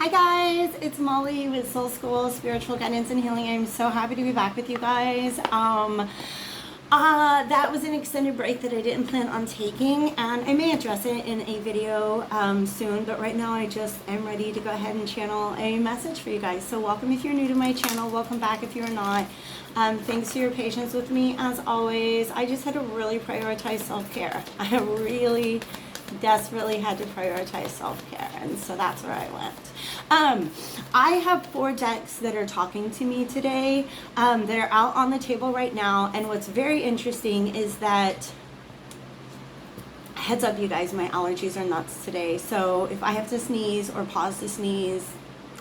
Hi guys, it's Molly with Soul School Spiritual Guidance and Healing. I'm so happy to be back with you guys. That was an extended break that I didn't plan on taking, and I may address it in a video soon, but right now I just am ready to go ahead and channel a message for you guys. So welcome if you're new to my channel, welcome back if you're not. Thanks for your patience with me as always. I just had to really prioritize self-care. I really desperately had to prioritize self-care, and so that's where I went. I have 4 decks that are talking to me today. They're out on the table right now, and what's very interesting is that, heads up you guys, my allergies are nuts today, so if I have to sneeze or pause to sneeze,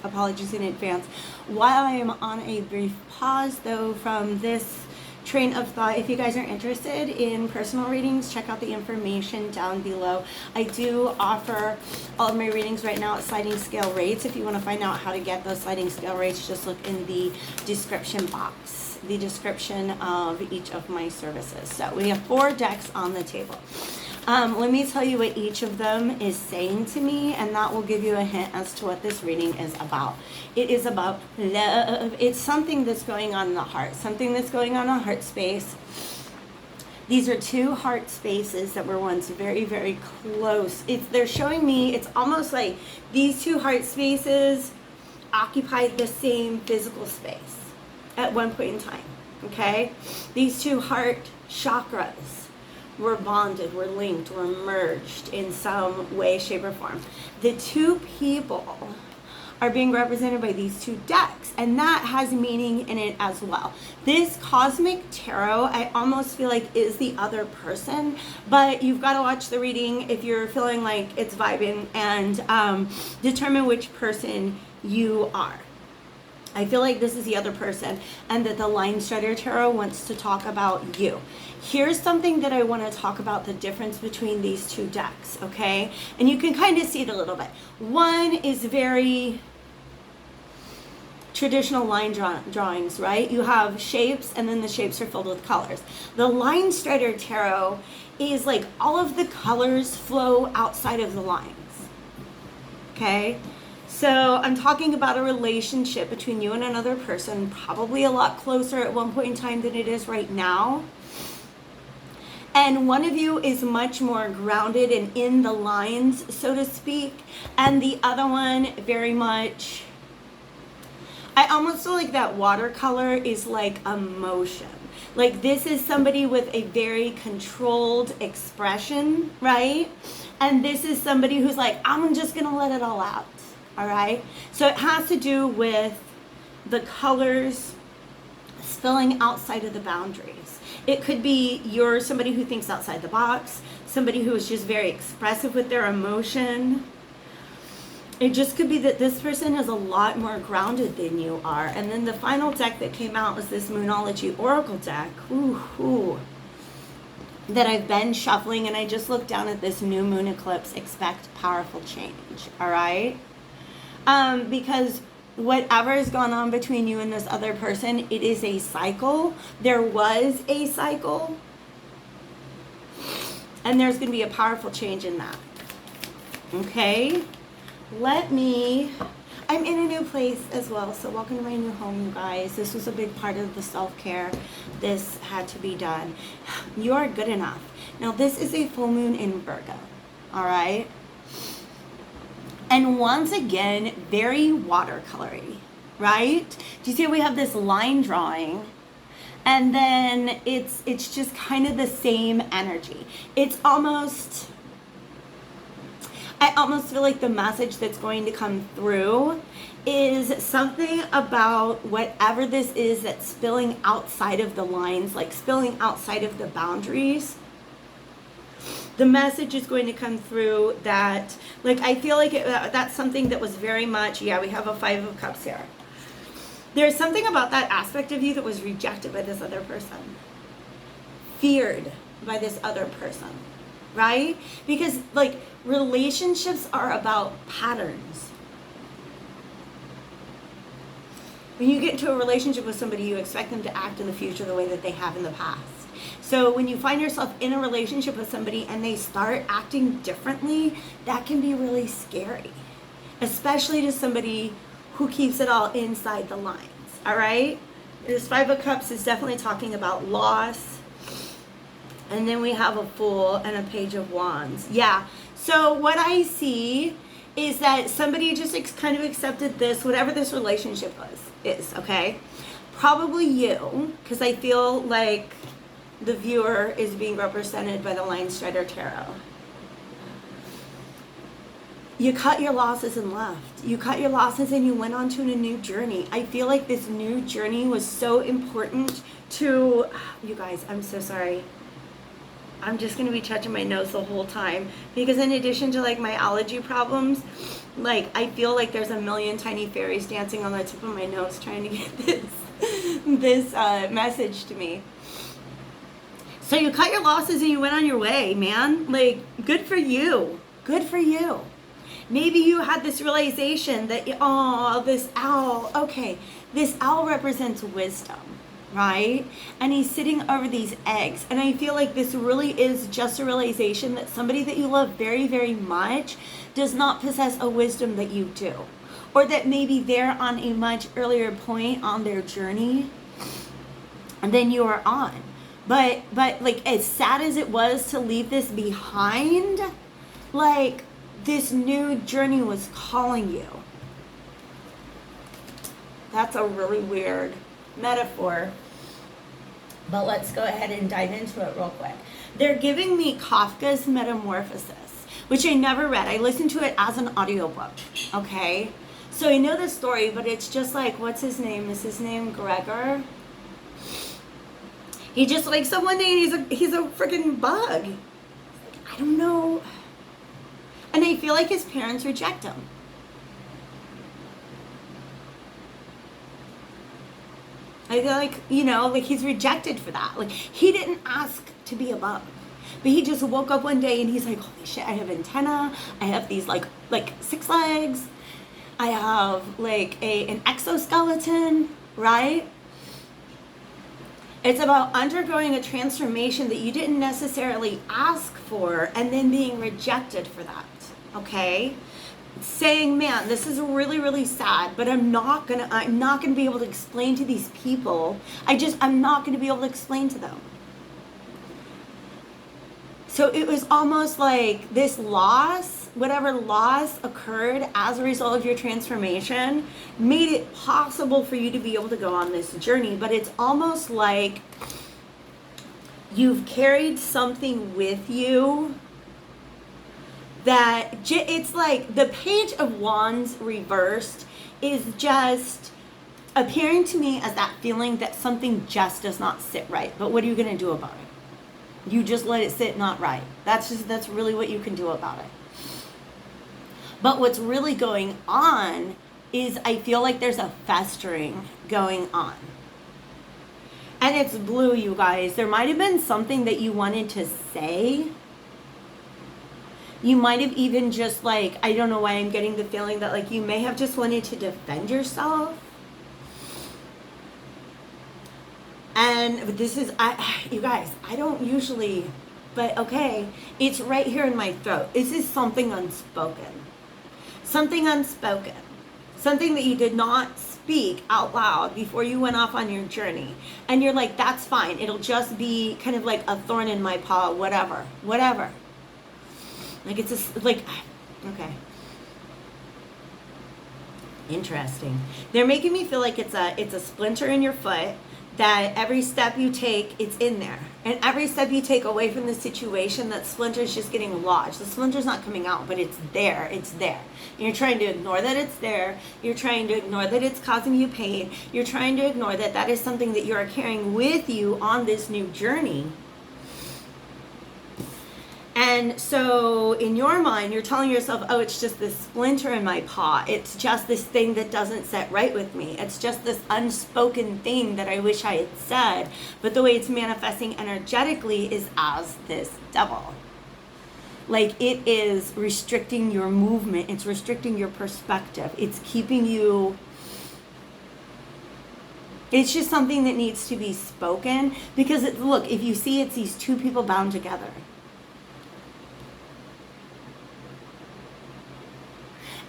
apologies in advance. While I am on a brief pause though from this train of thought, if you guys are interested in personal readings, check out the information down below. I do offer all of my readings right now at sliding scale rates. If you want to find out how to get those sliding scale rates, just look in the description box, the description of each of my services. So we have 4 decks on the table. Let me tell you what each of them is saying to me, and that will give you a hint as to what this reading is about. It is about love. It's something that's going on in the heart, something that's going on in the heart space. These are 2 heart spaces that were once very, very close. They're showing me, it's almost like these 2 heart spaces occupied the same physical space at one point in time, okay? These 2 heart chakras were bonded, were linked, were merged in some way, shape, or form. The 2 people are being represented by these 2 decks, and that has meaning in it as well. This cosmic tarot, I almost feel like is the other person, but you've got to watch the reading if you're feeling like it's vibing and determine which person you are. I feel like this is the other person, and that the Line Strider Tarot wants to talk about you. Here's something that I want to talk about, the difference between these 2 decks, okay? And you can kind of see it a little bit. One is very traditional line drawings, right? You have shapes, and then the shapes are filled with colors. The Line Strider Tarot is like all of the colors flow outside of the lines, okay? So I'm talking about a relationship between you and another person, probably a lot closer at one point in time than it is right now. And one of you is much more grounded and in the lines, so to speak, and the other one very much, I almost feel like that watercolor is like emotion. Like this is somebody with a very controlled expression, right? And this is somebody who's like, I'm just gonna let it all out. All right, so it has to do with the colors spilling outside of the boundaries. It could be you're somebody who thinks outside the box, somebody who is just very expressive with their emotion. It just could be that this person is a lot more grounded than you are. And then the final deck that came out was this Moonology Oracle deck. That I've been shuffling, and I just looked down at this new moon eclipse. Expect powerful change, all right? Because whatever has gone on between you and this other person, it is a cycle. There was a cycle, and there's going to be a powerful change in that. Okay? I'm in a new place as well, so welcome to my new home, you guys. This was a big part of the self-care. This had to be done. You are good enough. Now, this is a full moon in Virgo, all right? And once again, very watercolory, right? Do you see we have this line drawing? And then it's just kind of the same energy. It's almost, I almost feel like the message that's going to come through is something about whatever this is that's spilling outside of the lines, like spilling outside of the boundaries. The message is going to come through that, like, I feel like that's something that was very much, yeah, we have a 5 of Cups here. There's something about that aspect of you that was rejected by this other person, feared by this other person, right? Because, like, relationships are about patterns. When you get into a relationship with somebody, you expect them to act in the future the way that they have in the past. So when you find yourself in a relationship with somebody and they start acting differently, that can be really scary. especially to somebody who keeps it all inside the lines, all right? This Five of Cups is definitely talking about loss. And then we have a Fool and a Page of Wands. Yeah, so what I see is that somebody just kind of accepted this, whatever this relationship is, okay? Probably you, because I feel like the viewer is being represented by the Lion Strider Tarot. You cut your losses and left. You cut your losses and you went on to a new journey. I feel like this new journey was so important to, you guys, I'm so sorry. I'm just going to be touching my nose the whole time because in addition to like my allergy problems, like I feel like there's a million tiny fairies dancing on the tip of my nose trying to get this message to me. So you cut your losses and you went on your way, man. Like, good for you. Good for you. Maybe you had this realization that, oh, this owl, okay, this owl represents wisdom, right? And he's sitting over these eggs. And I feel like this really is just a realization that somebody that you love very, very much does not possess a wisdom that you do. Or that maybe they're on a much earlier point on their journey than you are on. But like, as sad as it was to leave this behind, like, this new journey was calling you. That's a really weird metaphor. But let's go ahead and dive into it real quick. They're giving me Kafka's Metamorphosis, which I never read. I listened to it as an audiobook, okay? So I know the story, but it's just like, what's his name? Is his name Gregor? He just wakes up one day and he's a freaking bug. I don't know. And I feel like his parents reject him. I feel like, you know, like he's rejected for that. Like, he didn't ask to be a bug. But he just woke up one day and he's like, holy shit, I have antenna. I have these like 6 legs. I have like an exoskeleton, right? It's about undergoing a transformation that you didn't necessarily ask for and then being rejected for that, okay? Saying, man, this is really, really sad, but I'm not gonna be able to explain to these people. I'm not gonna be able to explain to them. So it was almost like this loss, whatever loss occurred as a result of your transformation, made it possible for you to be able to go on this journey. But it's almost like you've carried something with you that it's like the Page of Wands reversed is just appearing to me as that feeling that something just does not sit right. But what are you going to do about it? You just let it sit not right. That's really what you can do about it. But what's really going on is I feel like there's a festering going on. And it's blue, you guys. There might have been something that you wanted to say. You might have even just like, I don't know why I'm getting the feeling that like you may have just wanted to defend yourself. And this is, you guys, I don't usually, but okay, it's right here in my throat. This is something unspoken. Something unspoken. Something that you did not speak out loud before you went off on your journey. And you're like, that's fine. It'll just be kind of like a thorn in my paw, whatever. Like it's just like, okay. Interesting. They're making me feel like it's a splinter in your foot, that every step you take, it's in there. And every step you take away from the situation, that splinter's just getting lodged. The splinter's not coming out, but it's there. It's there. And you're trying to ignore that it's there. You're trying to ignore that it's causing you pain. You're trying to ignore that that is something that you are carrying with you on this new journey. And so in your mind, you're telling yourself, oh, it's just this splinter in my paw. It's just this thing that doesn't set right with me. It's just this unspoken thing that I wish I had said. But the way it's manifesting energetically is as this devil. Like it is restricting your movement. It's restricting your perspective. It's keeping you... It's just something that needs to be spoken. Because look, if you see, it's these two people bound together.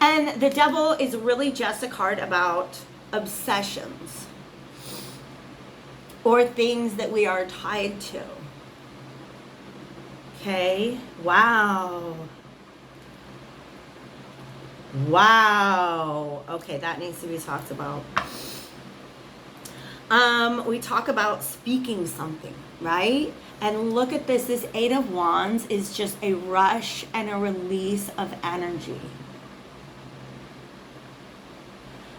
And the Devil is really just a card about obsessions or things that we are tied to. Okay, wow. Wow. Okay, that needs to be talked about. We talk about speaking something, right? And look at this. This Eight of Wands is just a rush and a release of energy.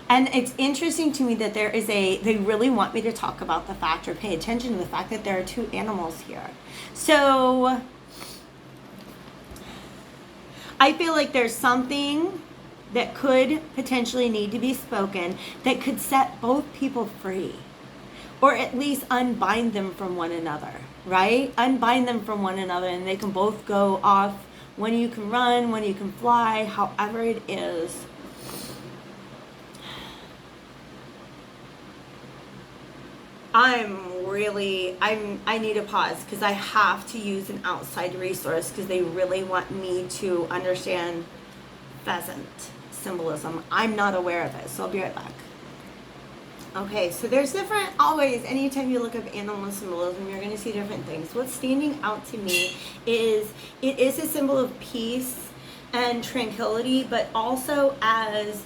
And it's interesting to me that they really want me to talk about the fact or pay attention to the fact that there are two animals here. So I feel like there's something that could potentially need to be spoken that could set both people free, or at least unbind them from one another, right? Unbind them from one another, and they can both go off. When you can run, when you can fly, however it is. I need a pause because I have to use an outside resource because they really want me to understand pheasant symbolism. I'm not aware of it, so I'll be right back. Okay, so there's different, always, anytime you look up animal symbolism, you're going to see different things. What's standing out to me is it is a symbol of peace and tranquility, but also as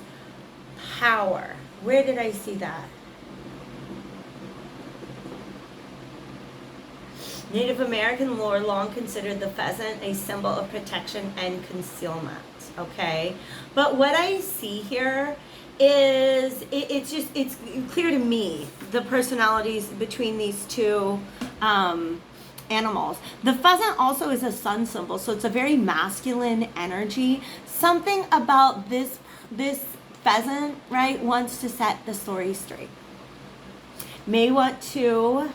power. Where did I see that? Native American lore long considered the pheasant a symbol of protection and concealment, okay? But what I see here is, it's clear to me, the personalities between these two animals. The pheasant also is a sun symbol, so it's a very masculine energy. Something about this pheasant, right, wants to set the story straight. May want to...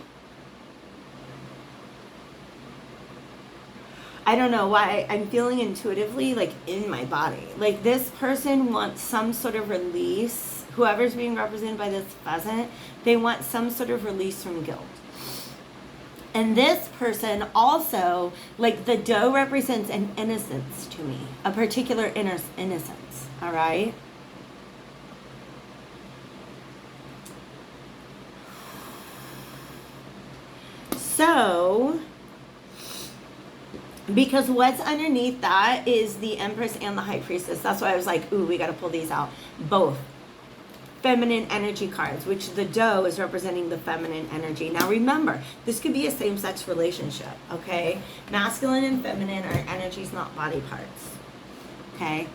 I don't know why I'm feeling intuitively like in my body. Like this person wants some sort of release. Whoever's being represented by this pheasant, they want some sort of release from guilt. And this person also, like the doe represents an innocence to me, a particular innocence, all right? So... because what's underneath that is the Empress and the High Priestess. That's why I was like, ooh, we got to pull these out. Both feminine energy cards, which the doe is representing the feminine energy. Now remember, this could be a same-sex relationship, okay? Masculine and feminine are energies, not body parts, okay?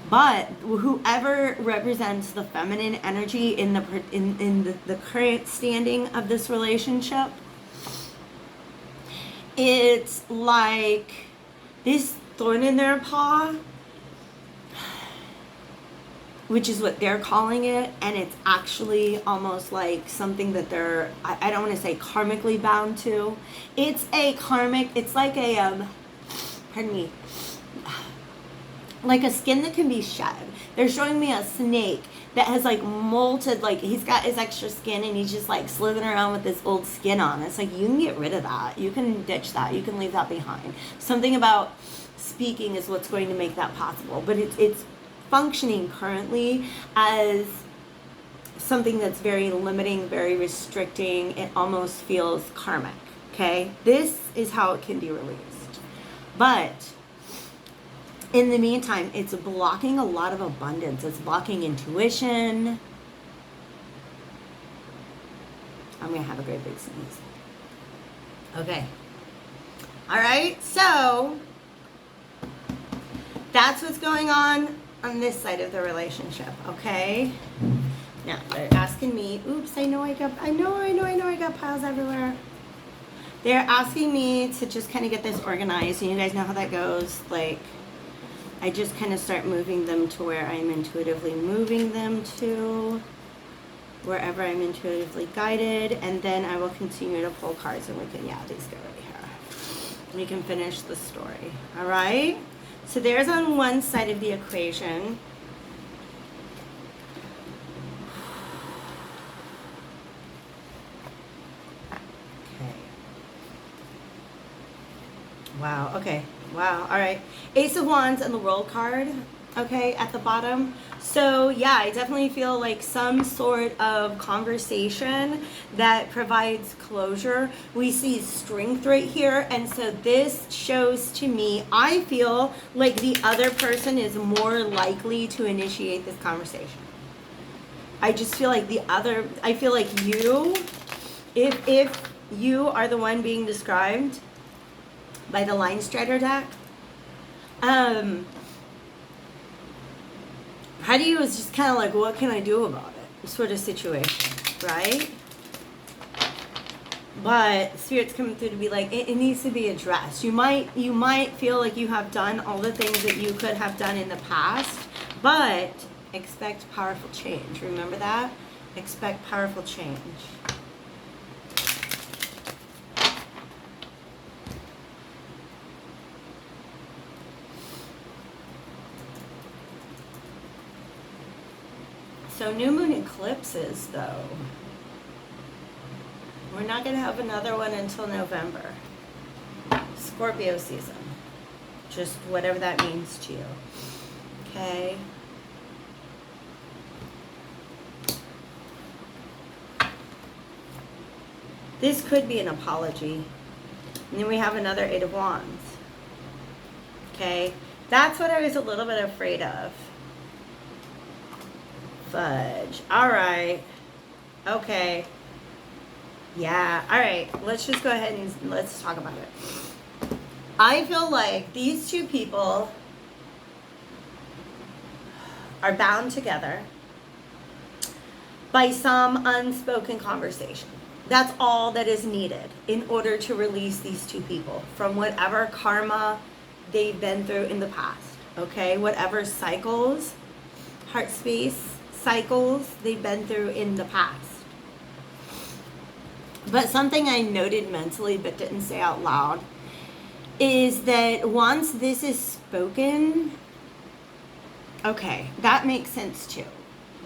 But whoever represents the feminine energy in the current standing of this relationship, it's like this thorn in their paw, which is what they're calling it, and it's actually almost like something that they're, I don't want to say karmically bound to. It's a karmic, it's like a, pardon me, like a skin that can be shed. They're showing me a snake that has like molted, like he's got his extra skin and he's just like slithering around with this old skin on. It's like, you can get rid of that. You can ditch that. You can leave that behind. Something about speaking is what's going to make that possible. But it's functioning currently as something that's very limiting, very restricting. It almost feels karmic, okay? This is how it can be released. But in the meantime, it's blocking a lot of abundance. It's blocking intuition. I'm going to have a great big sneeze. Okay. All right. So that's what's going on this side of the relationship. Okay. Now they're asking me, oops, I know I got piles everywhere. They're asking me to just kind of get this organized. And you guys know how that goes. Like, I just kind of start moving them to where I'm intuitively moving them to, wherever I'm intuitively guided, and then I will continue to pull cards, and we can, yeah, these go right here. We can finish the story, all right? So there's on one side of the equation. Okay. Wow, okay. Wow, all right. Ace of Wands and the World card. okay, at the bottom. So yeah, I definitely feel like some sort of conversation that provides closure. We see strength right here, and so this shows to me, I feel like the other person is more likely to initiate this conversation. I just feel like I feel like you, if you are the one being described by the line strider deck, how do you is just kind of like, what can I do about it sort of situation, right? But Spirit's coming through to be like, it needs to be addressed. You might feel like you have done all the things that you could have done in the past, but expect powerful change. Remember that? Expect powerful change. So new moon eclipses, though. We're not going to have another one until November. Scorpio season. Just whatever that means to you. Okay? This could be an apology. And then we have another Eight of Wands. Okay? That's what I was a little bit afraid of. Fudge. All right. Okay. Yeah. All right. Let's just go ahead and let's talk about it. I feel like these two people are bound together by some unspoken conversation. That's all that is needed in order to release these two people from whatever karma they've been through in the past. Okay? Whatever cycles, heart space cycles they've been through in the past. But something I noted mentally but didn't say out loud is that once this is spoken, okay, that makes sense too.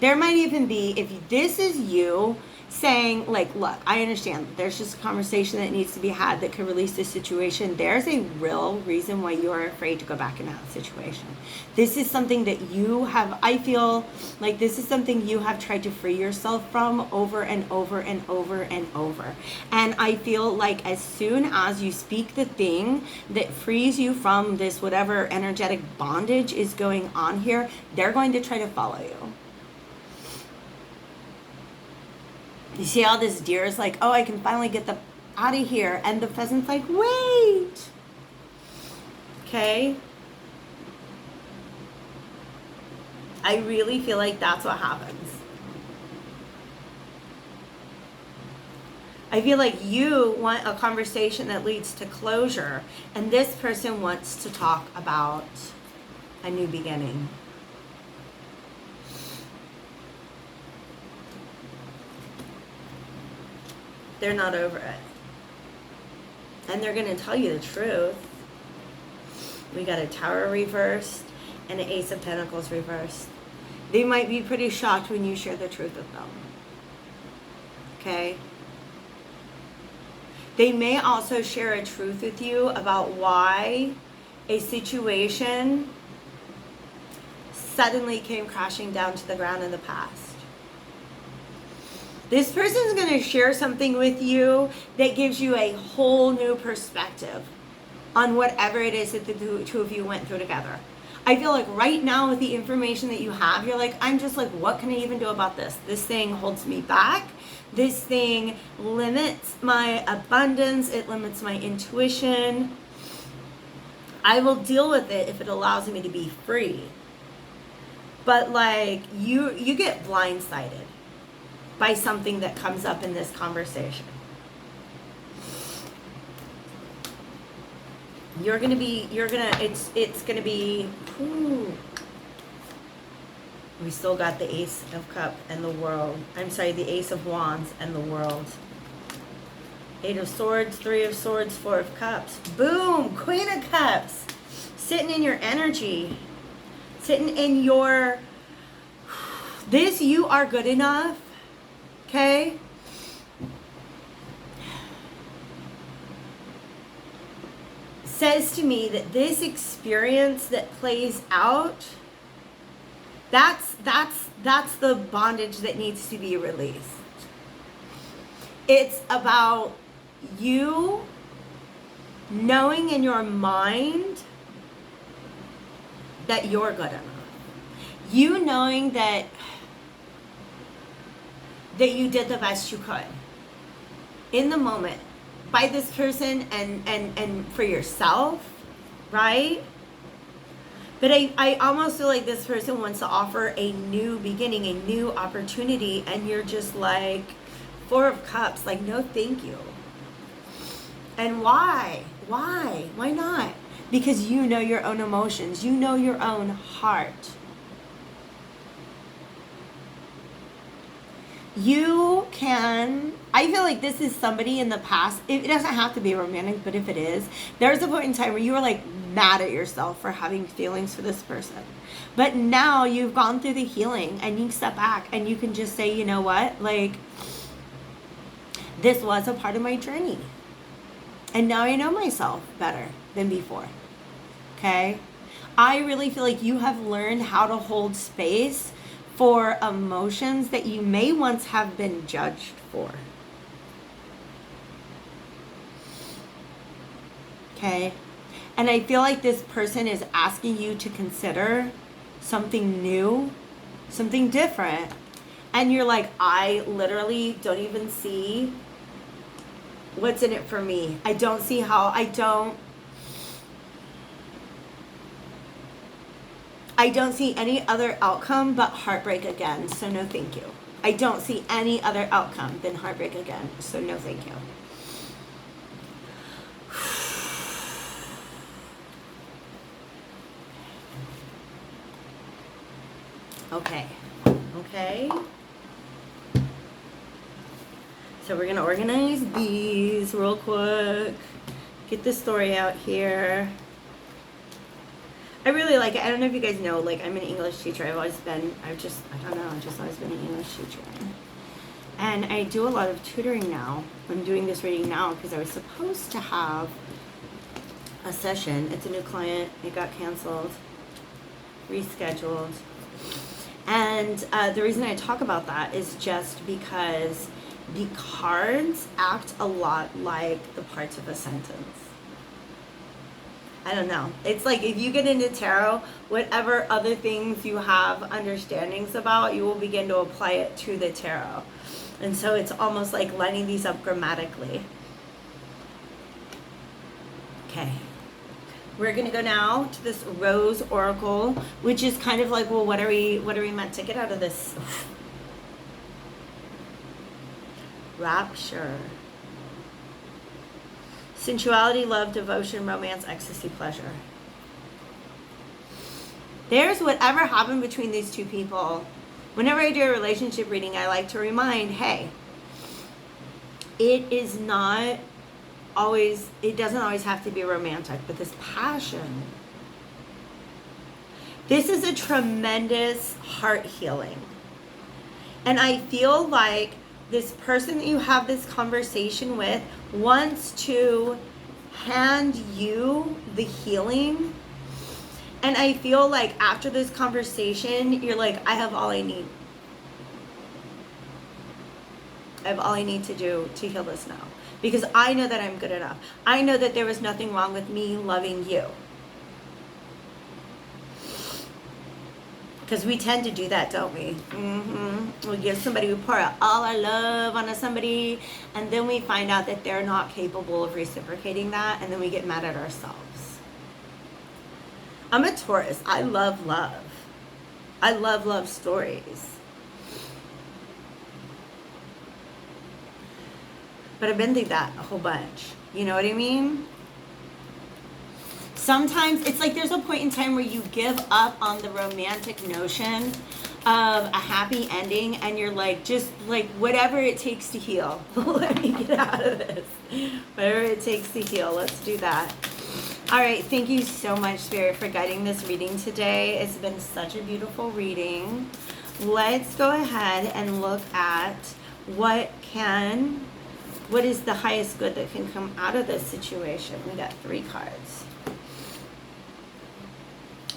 There might even be, if this is you saying, like, look, I understand there's just a conversation that needs to be had that could release this situation. There's a real reason why you are afraid to go back in that situation. This is something that you have, I feel like this is something you have tried to free yourself from over and over and over and over. And I feel like as soon as you speak the thing that frees you from this, whatever energetic bondage is going on here, they're going to try to follow you. You see how this deer is like, oh, I can finally get them out of here. And the pheasant's like, wait. Okay? I really feel like that's what happens. I feel like you want a conversation that leads to closure. And this person wants to talk about a new beginning. They're not over it. And they're going to tell you the truth. We got a Tower reversed and an Ace of Pentacles reversed. They might be pretty shocked when you share the truth with them. Okay? They may also share a truth with you about why a situation suddenly came crashing down to the ground in the past. This person's going to share something with you that gives you a whole new perspective on whatever it is that the two of you went through together. I feel like right now with the information that you have, you're like, I'm just like, what can I even do about this? This thing holds me back. This thing limits my abundance. It limits my intuition. I will deal with it if it allows me to be free. But like, you get blindsided by something that comes up in this conversation. It's gonna be, ooh. We still got the Ace of Cups and the World. I'm sorry, the Ace of Wands and the World. Eight of Swords, Three of Swords, Four of Cups. Boom! Queen of Cups. Sitting in your energy. Sitting in your, this, you are good enough. Okay? Says to me that this experience that plays out That's the bondage that needs to be released. It's about you knowing in your mind that you're good enough. You knowing that you did the best you could in the moment by this person and for yourself, right? But I almost feel like this person wants to offer a new beginning, a new opportunity, and you're just like, Four of Cups, like, no thank you. And why? Why not? Because you know your own emotions. You know your own heart. You can, I feel like this is somebody in the past, it doesn't have to be romantic, but if it is, there's a point in time where you were like mad at yourself for having feelings for this person. But now you've gone through the healing and you step back and you can just say, you know what, like, this was a part of my journey. And now I know myself better than before. Okay? I really feel like you have learned how to hold space for emotions that you may once have been judged for. Okay? And I feel like this person is asking you to consider something new, something different. And you're like, I literally don't even see what's in it for me. I don't see how, I don't see any other outcome but heartbreak again, so no thank you. I don't see any other outcome than heartbreak again, so no thank you. Okay. So we're gonna organize these real quick. Get the story out here. I really like it. I don't know if you guys know, like, I'm an English teacher. I've always been, I've just always been an English teacher. And I do a lot of tutoring now. I'm doing this reading now because I was supposed to have a session. It's a new client. It got canceled, rescheduled. And the reason I talk about that is just because the cards act a lot like the parts of a sentence. I don't know. It's like if you get into tarot, whatever other things you have understandings about, you will begin to apply it to the tarot. And so it's almost like lining these up grammatically. Okay. We're going to go now to this Rose Oracle, which is kind of like, well, what are we meant to get out of this? Rapture. Sensuality, love, devotion, romance, ecstasy, pleasure. There's whatever happened between these two people. Whenever I do a relationship reading, I like to remind, hey, it doesn't always have to be romantic, but this passion. This is a tremendous heart healing. And I feel like this person that you have this conversation with wants to hand you the healing. And I feel like after this conversation, you're like, I have all I need. I have all I need to do to heal this now. Because I know that I'm good enough. I know that there was nothing wrong with me loving you. Because we tend to do that, don't we? We pour out all our love onto somebody, and then we find out that they're not capable of reciprocating that, and then we get mad at ourselves. I'm a Taurus. I love love. I love love stories. But I've been through that a whole bunch. You know what I mean? Sometimes it's like there's a point in time where you give up on the romantic notion of a happy ending, and you're like, just like whatever it takes to heal. Let me get out of this. Whatever it takes to heal. Let's do that. All right. Thank you so much, Spirit, for guiding this reading today. It's been such a beautiful reading. Let's go ahead and look at what is the highest good that can come out of this situation. We got 3 cards.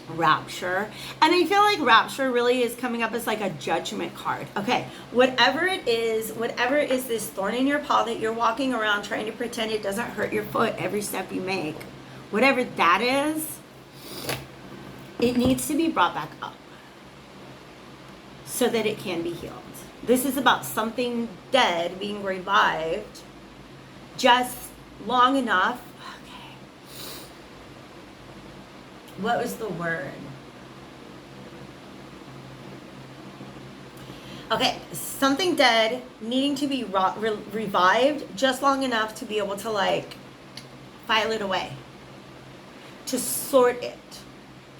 Rapture. And I feel like rapture really is coming up as like a judgment card. Okay, whatever it is this thorn in your paw that you're walking around trying to pretend it doesn't hurt your foot every step you make, whatever that is, it needs to be brought back up so that it can be healed. This is about something dead being revived just long enough. What was the word? Okay, something dead needing to be revived just long enough to be able to like file it away, to sort it.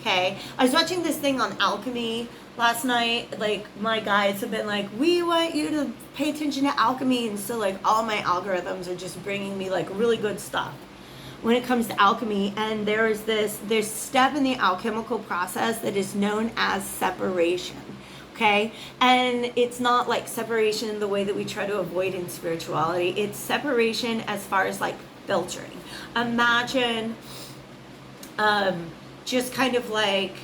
Okay, I was watching this thing on alchemy last night. Like, my guides have been like, we want you to pay attention to alchemy, and so like all my algorithms are just bringing me like really good stuff when it comes to alchemy. And there's step in the alchemical process that is known as separation. Okay, and it's not like separation in the way that we try to avoid in spirituality. It's separation as far as like filtering. Imagine just kind of like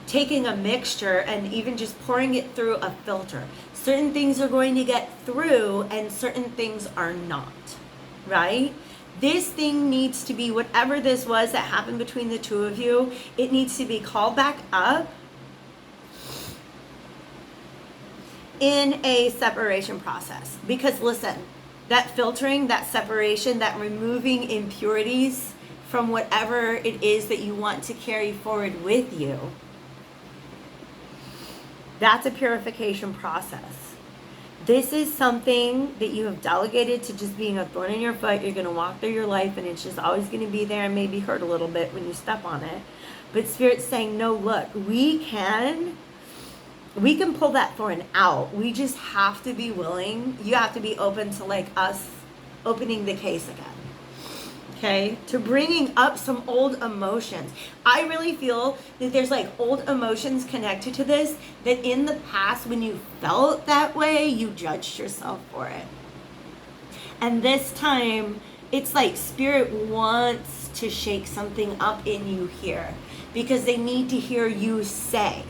taking a mixture and even just pouring it through a filter. Certain things are going to get through and certain things are not, right? This thing needs to be, whatever this was that happened between the two of you, it needs to be called back up in a separation process. Because listen, that filtering, that separation, that removing impurities from whatever it is that you want to carry forward with you, that's a purification process. This is something that you have delegated to just being a thorn in your foot. You're going to walk through your life and it's just always going to be there and maybe hurt a little bit when you step on it. But Spirit's saying, no, look, we can pull that thorn out. We just have to be willing. You have to be open to like us opening the case again. Okay, to bringing up some old emotions. I really feel that there's like old emotions connected to this, that in the past when you felt that way, you judged yourself for it. And this time, it's like Spirit wants to shake something up in you here, because they need to hear you say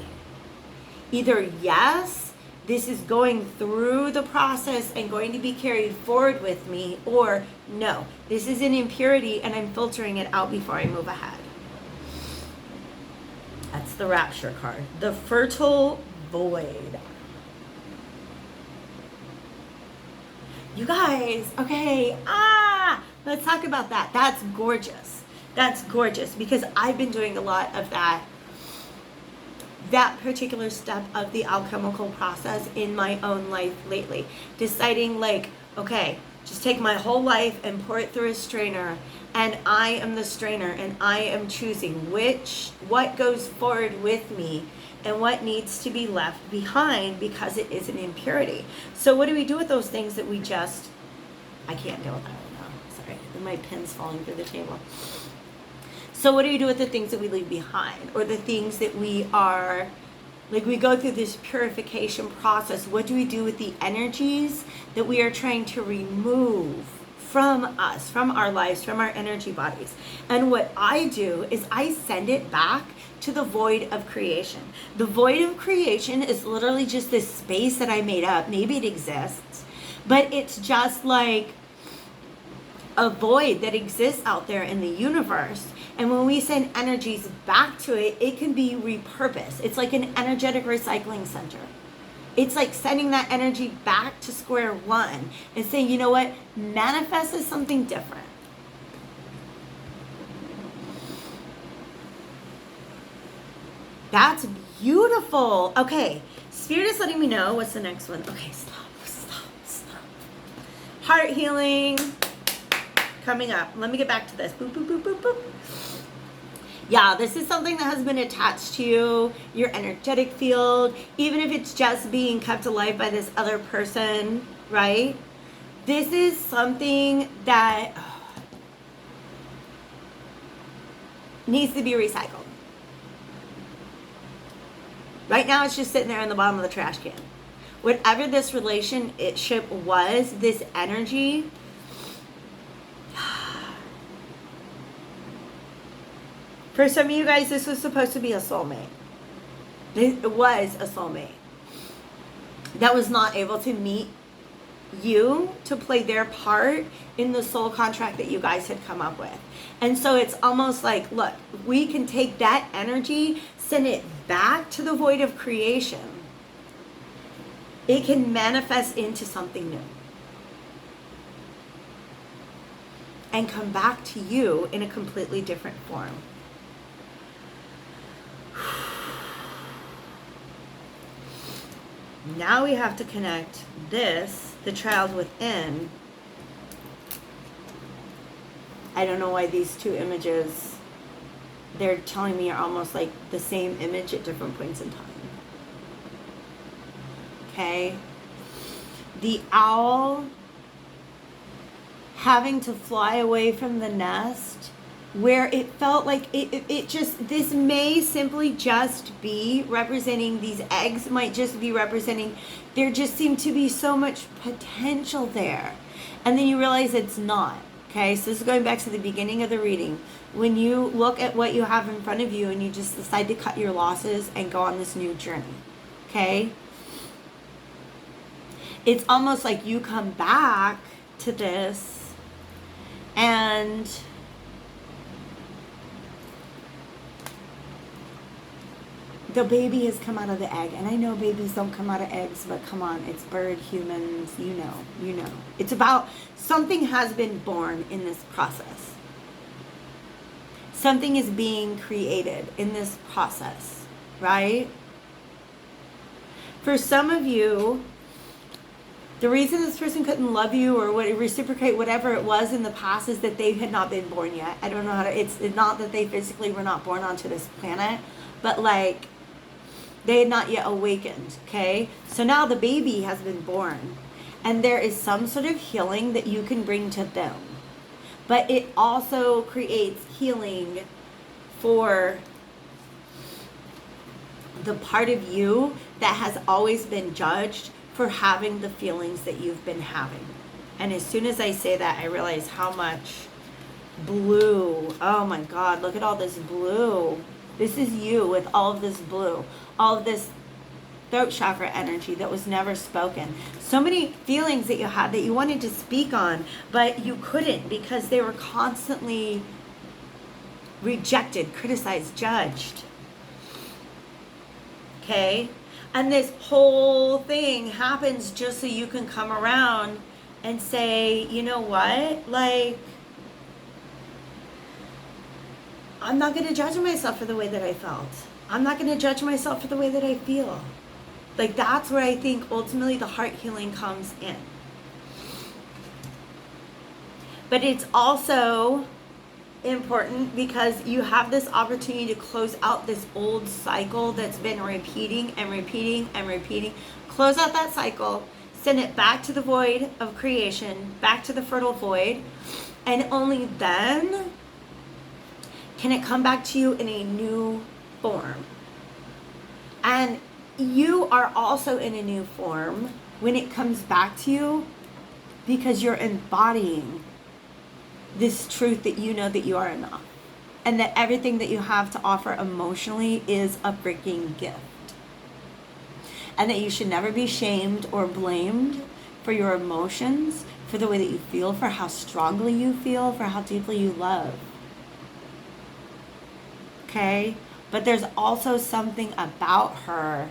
either yes, this is going through the process and going to be carried forward with me, or no, this is an impurity and I'm filtering it out before I move ahead. That's the rapture card. The fertile void. You guys, okay, let's talk about that. That's gorgeous. That's gorgeous, because I've been doing a lot of that particular step of the alchemical process in my own life lately. Deciding like, okay, just take my whole life and pour it through a strainer, and I am the strainer and I am choosing what goes forward with me and what needs to be left behind, because it is an impurity. So what do we do with those things that we just, I can't deal with that right now. Sorry, my pen's falling through the table. So what do you do with the things that we leave behind, or the things that we are, like, we go through this purification process? What do we do with the energies that we are trying to remove from us, from our lives, from our energy bodies? And what I do is I send it back to the void of creation. The void of creation is literally just this space that I made up. Maybe it exists, but it's just like a void that exists out there in the universe. And when we send energies back to it, it can be repurposed. It's like an energetic recycling center. It's like sending that energy back to square one and saying, you know what, manifest as something different. That's beautiful. Okay, Spirit is letting me know. What's the next one? Okay, stop. Heart healing. Coming up. Let me get back to this. Boop, boop, boop, boop, boop. Yeah, this is something that has been attached to you, your energetic field, even if it's just being kept alive by this other person, right? This is something that needs to be recycled. Right now, it's just sitting there in the bottom of the trash can. Whatever this relationship was, this energy, For some of you guys, this was supposed to be a soulmate. It was a soulmate that was not able to meet you to play their part in the soul contract that you guys had come up with. And so it's almost like, look, we can take that energy, send it back to the void of creation. It can manifest into something new and come back to you in a completely different form. Now we have to connect this, the child within. I don't know why these two images, they're telling me are almost like the same image at different points in time. Okay? The owl having to fly away from the nest, where it felt like it just, this may simply just be representing, these eggs might just be representing, there just seemed to be so much potential there. And then you realize it's not. Okay, so this is going back to the beginning of the reading. When you look at what you have in front of you and you just decide to cut your losses and go on this new journey. Okay? It's almost like you come back to this and the baby has come out of the egg. And I know babies don't come out of eggs, but come on, it's bird, humans, you know. It's about something has been born in this process. Something is being created in this process, right? For some of you, the reason this person couldn't love you or reciprocate whatever it was in the past is that they had not been born yet. I don't know how to, it's not that they physically were not born onto this planet, but like, they had not yet awakened, okay? So now the baby has been born, and there is some sort of healing that you can bring to them. But it also creates healing for the part of you that has always been judged for having the feelings that you've been having. And as soon as I say that, I realize how much blue. Oh my God, look at all this blue. This is you with all of this blue, all of this throat chakra energy that was never spoken. So many feelings that you had that you wanted to speak on, but you couldn't because they were constantly rejected, criticized, judged. Okay? And this whole thing happens just so you can come around and say, you know what? Like, I'm not going to judge myself for the way that I felt. I'm not going to judge myself for the way that I feel. Like, that's where I think ultimately the heart healing comes in. But it's also important because you have this opportunity to close out this old cycle that's been repeating and repeating and repeating. Close out that cycle, send it back to the void of creation, back to the fertile void, and only then can it come back to you in a new form. And you are also in a new form when it comes back to you because you're embodying this truth that you know that you are enough and that everything that you have to offer emotionally is a freaking gift. And that you should never be shamed or blamed for your emotions, for the way that you feel, for how strongly you feel, for how deeply you love. Okay? But there's also something about her,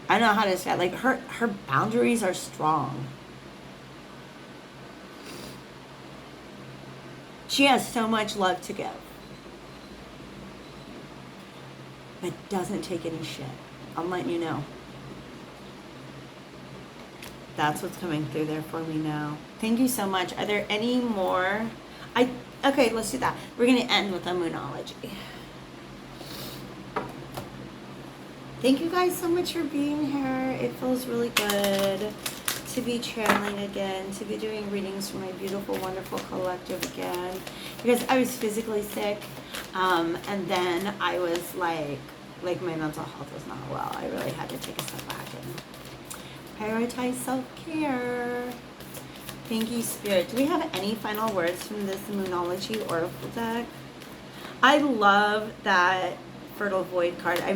I don't know how to describe, like her boundaries are strong. She has so much love to give, but doesn't take any shit. I'm letting you know. That's what's coming through there for me now. Thank you so much. Are there any more? Okay, let's do that. We're going to end with a moonology. Thank you guys so much for being here. It feels really good to be channeling again, to be doing readings for my beautiful, wonderful collective again. Because I was physically sick, and then I was like my mental health was not well. I really had to take a step back and prioritize self-care. Thank you, Spirit. Do we have any final words from this Moonology Oracle deck? I love that fertile void card. I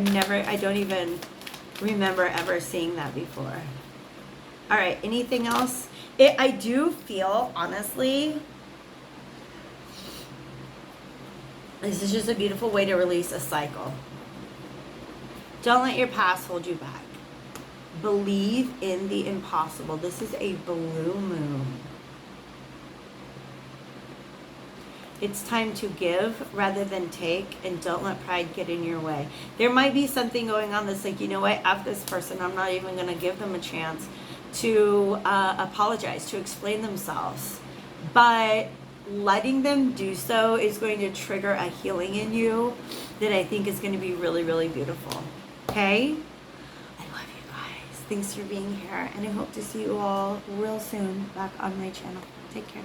don't even remember ever seeing that before. All right, anything else? I do feel, honestly, this is just a beautiful way to release a cycle. Don't let your past hold you back. Believe in the impossible. This is a blue moon. It's time to give rather than take, and don't let pride get in your way. There might be something going on that's like, you know what, F this person. I'm not even going to give them a chance to apologize, to explain themselves. But letting them do so is going to trigger a healing in you that I think is going to be really, really beautiful. Okay? I love you guys. Thanks for being here, and I hope to see you all real soon back on my channel. Take care.